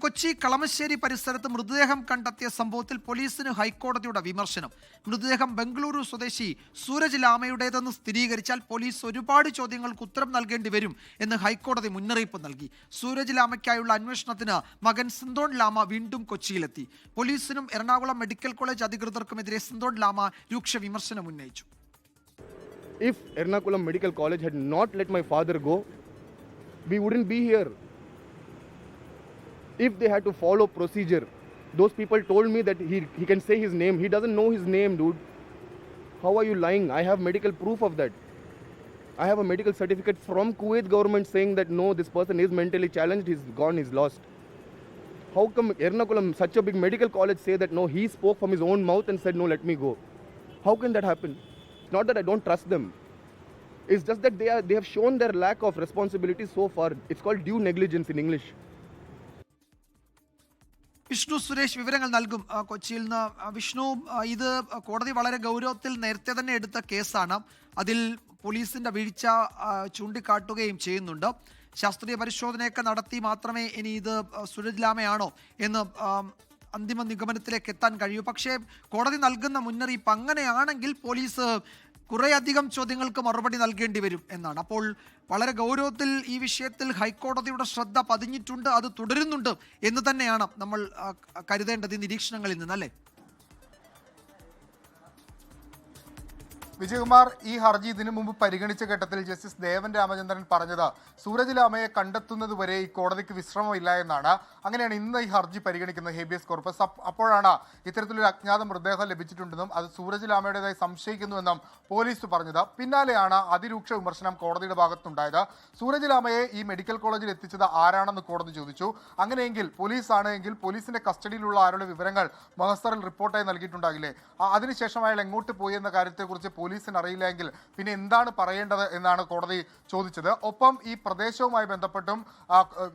കൊച്ചി കളമശ്ശേരി പരിസരത്ത് മൃതദേഹം കണ്ടെത്തിയ സംഭവത്തിൽ പോലീസിന് ഹൈക്കോടതിയുടെ വിമർശനം. മൃതദേഹം ബംഗളൂരു സ്വദേശി സൂരജ് ലാമയുടേതെന്ന് സ്ഥിരീകരിച്ചാൽ പോലീസ് ഒരുപാട് ചോദ്യങ്ങൾക്ക് ഉത്തരം നൽകേണ്ടി വരും എന്ന് ഹൈക്കോടതി മുന്നറിയിപ്പ് നൽകി. സൂരജ് ലാമയ്ക്കായുള്ള അന്വേഷണത്തിന് മകൻ സിന്തോൺ ലാമ വീണ്ടും കൊച്ചിയിലെത്തി. പോലീസിനും എറണാകുളം മെഡിക്കൽ കോളേജ് അധികൃതർക്കുമെതിരെ സിന്തോൺ ലാമ രൂക്ഷ വിമർശനം ഉന്നയിച്ചു. If Ernakulam Medical College had not let my father go, we wouldn't be here. If they had to follow procedure, those people told me that he can say his name. He doesn't know his name, dude. How are you lying? I have medical proof of that. I have a medical certificate from Kuwait government saying that no, this person is mentally challenged, he's gone, he's lost. How come Ernakulam, such a big medical college, say that no, he spoke from his own mouth and said no, let me go? How can that happen? It's not that I don't trust them. It's just that they have shown their lack of responsibility so far. It's called due negligence in English. Vishnu Suresh വിവരങ്ങൾ നൽകും കൊച്ചിയിൽ നിന്ന്. വിഷ്ണു, ഇത് കോടതി വളരെ ഗൗരവത്തിൽ നേരത്തെ തന്നെ എടുത്ത കേസാണ്. അതിൽ പോലീസിന്റെ വീഴ്ച ചൂണ്ടിക്കാട്ടുകയും ചെയ്യുന്നുണ്ട്. ശാസ്ത്രീയ പരിശോധനയൊക്കെ നടത്തി മാത്രമേ ഇനി ഇത് സൂരജ് ലാമയാണോ എന്ന് അന്തിമ നിഗമനത്തിലേക്ക് എത്താൻ കഴിയൂ. പക്ഷേ കോടതി നൽകുന്ന മുന്നറിയിപ്പ് അങ്ങനെയാണെങ്കിൽ പോലീസ് കുറേയധികം ചോദ്യങ്ങൾക്ക് മറുപടി നൽകേണ്ടി വരും എന്നാണ്. അപ്പോൾ വളരെ ഗൗരവത്തിൽ ഈ വിഷയത്തിൽ ഹൈക്കോടതിയുടെ ശ്രദ്ധ പതിഞ്ഞിട്ടുണ്ട്, അത് തുടരുന്നുണ്ട് എന്ന് തന്നെയാണ് നമ്മൾ കരുതേണ്ടത് ഈ നിരീക്ഷണങ്ങളിൽ നിന്നല്ലേ? വിജയകുമാർ, ഈ ഹർജി ഇതിനു മുമ്പ് പരിഗണിച്ച ഘട്ടത്തിൽ ജസ്റ്റിസ് ദേവൻ രാമചന്ദ്രൻ പറഞ്ഞത് സൂരജ് ലാമയെ കണ്ടെത്തുന്നത് വരെ ഈ കോടതിക്ക് വിശ്രമമില്ല എന്നാണ്. അങ്ങനെയാണ് ഇന്ന് ഈ ഹർജി പരിഗണിക്കുന്നത്, ഹേബിയസ് കോർപ്പസ്. അപ്പോഴാണ് ഇത്തരത്തിലൊരു അജ്ഞാത മൃതദേഹം ലഭിച്ചിട്ടുണ്ടെന്നും അത് സൂരജ് ലാമയുടേതായി സംശയിക്കുന്നുവെന്നും പോലീസ് പറഞ്ഞത്. പിന്നാലെയാണ് അതിരൂക്ഷ വിമർശനം കോടതിയുടെ ഭാഗത്തുണ്ടായത്. സൂരജ് ലാമയെ ഈ മെഡിക്കൽ കോളേജിൽ എത്തിച്ചത് ആരാണെന്ന് കോടതി ചോദിച്ചു. അങ്ങനെയെങ്കിൽ പോലീസാണ് എങ്കിൽ പോലീസിന്റെ കസ്റ്റഡിയിലുള്ള ആരുടെ വിവരങ്ങൾ മഹസറിൽ റിപ്പോർട്ടായി നൽകിയിട്ടുണ്ടാകില്ലേ? അതിനുശേഷം അയാൾ എങ്ങോട്ട് പോയി എന്ന കാര്യത്തെക്കുറിച്ച് പോലീസിന് അറിയില്ലെങ്കിൽ പിന്നെ എന്താണ് പറയേണ്ടത് എന്നാണ് കോടതി ചോദിച്ചത്. ഒപ്പം ഈ പ്രദേശവുമായി ബന്ധപ്പെട്ടും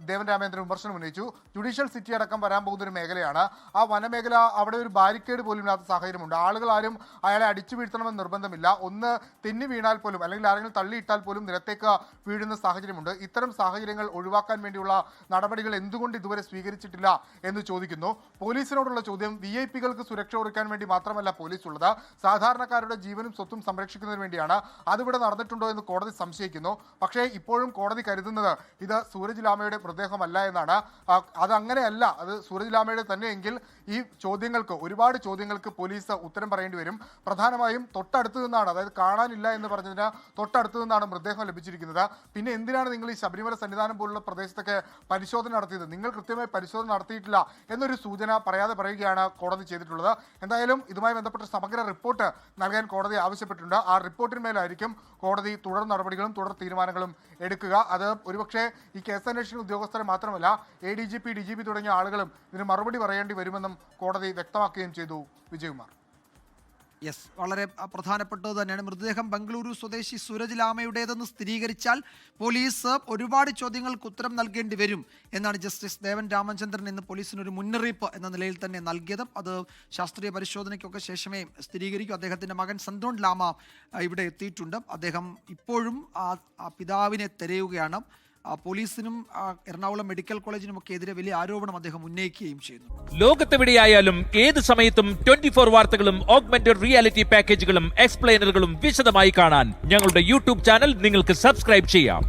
ദേവൻ രാമചന്ദ്രൻ വിമർശനം ഉന്നയിച്ചു. ജുഡീഷ്യൽ സിറ്റി അടക്കം വരാൻ പോകുന്ന ഒരു മേഖലയാണ്. ആ വനമേഖല, അവിടെ ഒരു ബാരിക്കേഡ് പോലും ഇല്ലാത്ത സാഹചര്യമുണ്ട്. ആളുകൾ ആരും അയാളെ അടിച്ചു വീഴ്ത്തണമെന്ന് നിർബന്ധമില്ല. ഒന്ന് തെന്നി വീണാൽ പോലും അല്ലെങ്കിൽ ആരെങ്കിലും തള്ളിയിട്ടാൽ പോലും നിലത്തേക്ക് വീഴുന്ന സാഹചര്യമുണ്ട്. ഇത്തരം സാഹചര്യങ്ങൾ ഒഴിവാക്കാൻ വേണ്ടിയുള്ള നടപടികൾ എന്തുകൊണ്ട് ഇതുവരെ സ്വീകരിച്ചിട്ടില്ല എന്ന് ചോദിക്കുന്നു. പോലീസിനോടുള്ള ചോദ്യം, VIP-കൾക്ക് സുരക്ഷ ഒരുക്കാൻ വേണ്ടി മാത്രമല്ല പോലീസ് ഉള്ളത്, സാധാരണക്കാരുടെ ജീവനും സ്വത്തും സംരക്ഷിക്കുന്നതിന് വേണ്ടിയാണ്. അതിവിടെ നടന്നിട്ടുണ്ടോ എന്ന് കോടതി സംശയിക്കുന്നു. പക്ഷേ ഇപ്പോഴും കോടതി കരുതുന്നത് ഇത് സൂരജ് ലാമയുടെ മൃതദേഹമല്ല എന്നാണ്. അതങ്ങനെയല്ല, അത് സൂരജ് ലാമയുടെ തന്നെയെങ്കിൽ ഈ ചോദ്യങ്ങൾക്ക്, ഒരുപാട് ചോദ്യങ്ങൾക്ക് പോലീസ് ഉത്തരം പറയേണ്ടി വരും. പ്രധാനമായും തൊട്ടടുത്ത് നിന്നാണ്, അതായത് കാണാനില്ല എന്ന് പറഞ്ഞതിന് തൊട്ടടുത്ത് നിന്നാണ് മൃതദേഹം ലഭിച്ചിരിക്കുന്നത്. പിന്നെ എന്തിനാണ് നിങ്ങൾ ഈ ശബരിമല സന്നിധാനം പോലുള്ള പ്രദേശത്തൊക്കെ പരിശോധന നടത്തിയത്? നിങ്ങൾ കൃത്യമായി പരിശോധന നടത്തിയിട്ടില്ല എന്നൊരു സൂചന പറയാതെ പറയുകയാണ് കോടതി ചെയ്തിട്ടുള്ളത്. എന്തായാലും ഇതുമായി ബന്ധപ്പെട്ട സമഗ്ര റിപ്പോർട്ട് നൽകാൻ കോടതി ആവശ്യപ്പെട്ടിട്ടുണ്ട്. ആ റിപ്പോർട്ടിന്മേലായിരിക്കും കോടതി തുടർ നടപടികളും തുടർ തീരുമാനങ്ങളും എടുക്കുക. അത് ഒരുപക്ഷെ ഈ കേസ് അന്വേഷണ ഉദ്യോഗസ്ഥരെ മാത്രമല്ല ADGP, DGP തുടങ്ങിയ ആളുകളും ഇതിന് മറുപടി പറയേണ്ടി വരുമെന്നും കോടതി വ്യക്തമാക്കുകയും ചെയ്തു. വിജയകുമാർ. യെസ്, വളരെ പ്രധാനപ്പെട്ടത് തന്നെയാണ്. മൃതദേഹം ബംഗളൂരു സ്വദേശി സൂരജ് ലാമയുടേതെന്ന് സ്ഥിരീകരിച്ചാൽ പോലീസ് ഒരുപാട് ചോദ്യങ്ങൾക്ക് ഉത്തരം നൽകേണ്ടി വരും എന്നാണ് ജസ്റ്റിസ് ദേവൻ രാമചന്ദ്രൻ ഇന്ന് പോലീസിനൊരു മുന്നറിയിപ്പ് എന്ന നിലയിൽ തന്നെ നൽകിയത്. അത് ശാസ്ത്രീയ പരിശോധനയ്ക്കൊക്കെ ശേഷമേ സ്ഥിരീകരിക്കൂ. അദ്ദേഹത്തിൻ്റെ മകൻ സന്തോൺ ലാമ ഇവിടെ എത്തിയിട്ടുണ്ട്. അദ്ദേഹം ഇപ്പോഴും ആ പിതാവിനെ തിരയുകയാണ്. പോലീസിനും എറണാകുളം മെഡിക്കൽ കോളേജിനും ഒക്കെ എതിരെ വലിയ ആരോപണം അദ്ദേഹം ഉന്നയിക്കുകയും ചെയ്യുന്നു. ലോകത്തെവിടെയായാലും ഏത് സമയത്തും 24 വാർത്തകളും ഓഗ്മെന്റഡ് റിയാലിറ്റി പാക്കേജുകളും എക്സ്പ്ലെയിനറുകളും വിശദമായി കാണാൻ ഞങ്ങളുടെ YouTube ചാനൽ നിങ്ങൾക്ക് സബ്സ്ക്രൈബ് ചെയ്യാം.